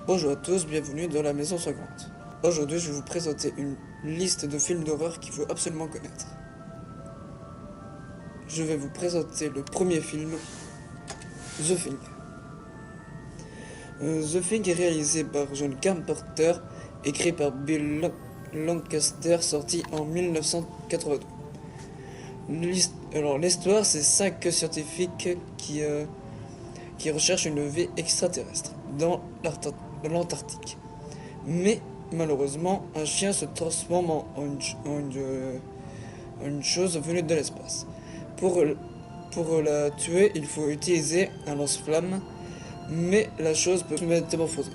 Bonjour à tous, bienvenue dans la Maison Sanglante. Aujourd'hui, je vais vous présenter une liste de films d'horreur qu'il faut absolument connaître. Je vais vous présenter le premier film, The Thing. The Thing est réalisé par John Carpenter, écrit par Bill Lancaster, sorti en 1982. L'histoire, c'est 5 scientifiques qui recherchent une vie extraterrestre dans l'Antarctique. Mais malheureusement, un chien se transforme en une chose venue de l'espace. Pour la tuer, il faut utiliser un lance-flamme, mais la chose peut se métamorphoser.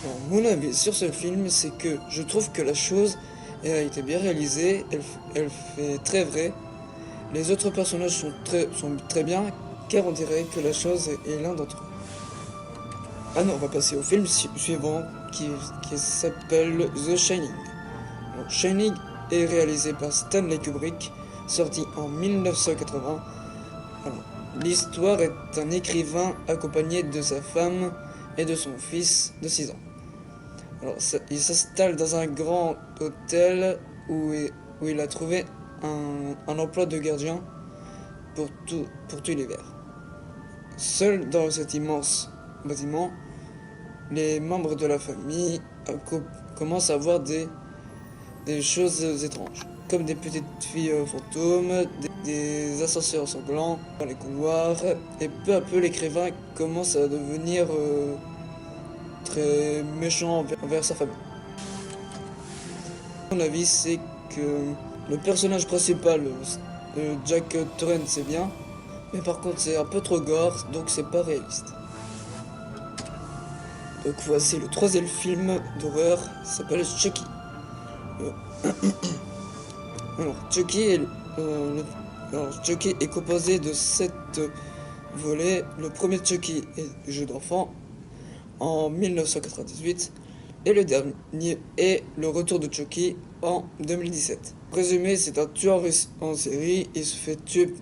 Alors, mon avis sur ce film, c'est que je trouve que la chose a été bien réalisée, elle fait très vrai. Les autres personnages sont très bien, car on dirait que la chose est l'un d'entre eux. Ah non, on va passer au film suivant qui s'appelle The Shining. Alors, Shining est réalisé par Stanley Kubrick, sorti en 1980. L'histoire est un écrivain accompagné de sa femme et de son fils de 6 ans. Alors, il s'installe dans un grand hôtel où il a trouvé un emploi de gardien pour tout l'hiver. Seul dans cet immense bâtiment, les membres de la famille commencent à voir des choses étranges, comme des petites filles fantômes, des ascenseurs sanglants dans les couloirs, et peu à peu l'écrivain commence à devenir très méchant envers sa famille. Mon avis, c'est que le personnage principal, Jack Torrance, c'est bien, mais par contre c'est un peu trop gore, donc c'est pas réaliste. Donc voici le troisième film d'horreur, s'appelle Chucky. Chucky est composé de 7 volets. Le premier Chucky est jeu d'enfant en 1998 et le dernier est le retour de Chucky en 2017. Résumé, c'est un tueur en série, il se fait tuer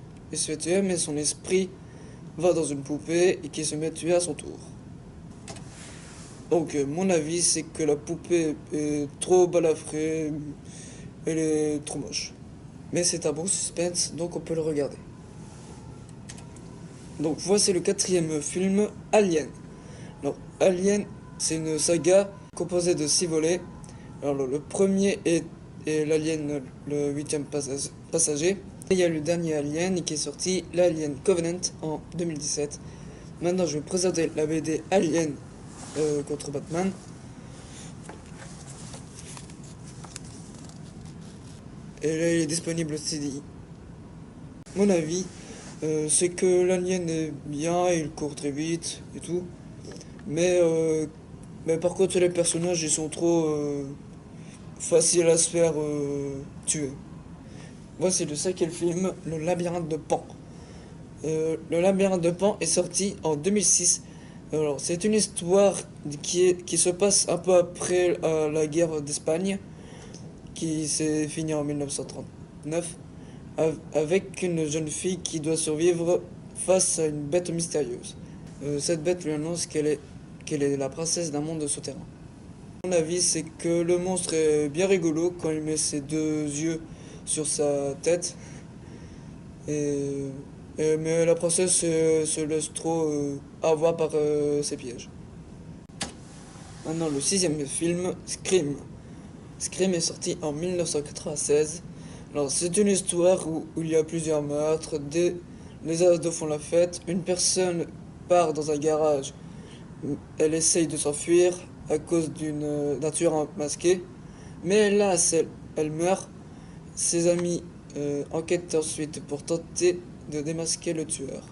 mais son esprit va dans une poupée et qui se met à tuer à son tour. Donc mon avis, c'est que la poupée est trop balafrée, elle est trop moche. Mais c'est un bon suspense, donc on peut le regarder. Donc voici le quatrième film, Alien. Alors Alien, c'est une saga composée de 6 volets. Alors le premier est l'Alien, le 8e passager. Et il y a le dernier Alien qui est sorti, l'Alien Covenant, en 2017. Maintenant je vais présenter la BD Alien contre Batman. Et là, il est disponible au CDI. Mon avis, c'est que l'alien est bien, il court très vite et tout. Mais par contre, les personnages, ils sont trop faciles à se faire tuer. Voici le cinquième film, Le Labyrinthe de Pan. Le Labyrinthe de Pan est sorti en 2006. Alors, c'est une histoire qui se passe un peu après la guerre d'Espagne, qui s'est finie en 1939, avec une jeune fille qui doit survivre face à une bête mystérieuse. Cette bête lui annonce qu'elle est la princesse d'un monde souterrain. Mon avis, c'est que le monstre est bien rigolo quand il met ses 2 yeux sur sa tête. Mais la princesse se laisse trop avoir par ses pièges. Maintenant, le 6e film, Scream. Scream est sorti en 1996. Alors, c'est une histoire où il y a plusieurs meurtres, les ados font la fête, une personne part dans un garage, elle essaye de s'enfuir à cause d'un tueur masqué, mais là, elle meurt. Ses amis enquêtent ensuite pour tenter de démasquer le tueur.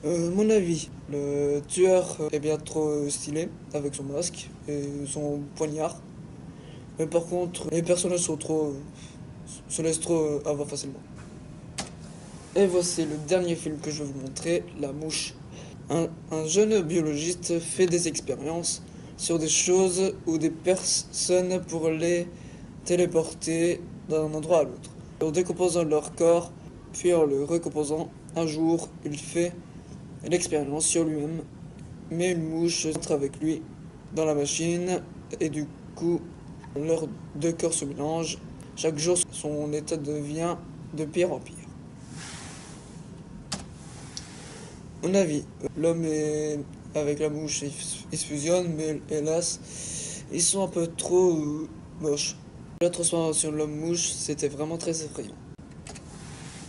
Mon avis, le tueur est bien trop stylé avec son masque et son poignard. Mais par contre, les personnages se laissent trop avoir facilement. Et voici le dernier film que je vais vous montrer, La Mouche. Un jeune biologiste fait des expériences sur des choses ou des personnes pour les téléporter d'un endroit à l'autre. En décomposant leur corps, puis en le recomposant, un jour, il fait l'expérience sur lui-même, mais une mouche entre avec lui dans la machine, et du coup, leurs deux corps se mélangent. Chaque jour, son état devient de pire en pire. Mon avis, l'homme et avec la mouche, ils se fusionnent, mais hélas, ils sont un peu trop moches. La transformation de l'homme-mouche, c'était vraiment très effrayant.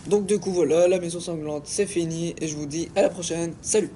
Donc du coup voilà, la maison sanglante c'est fini et je vous dis à la prochaine, salut!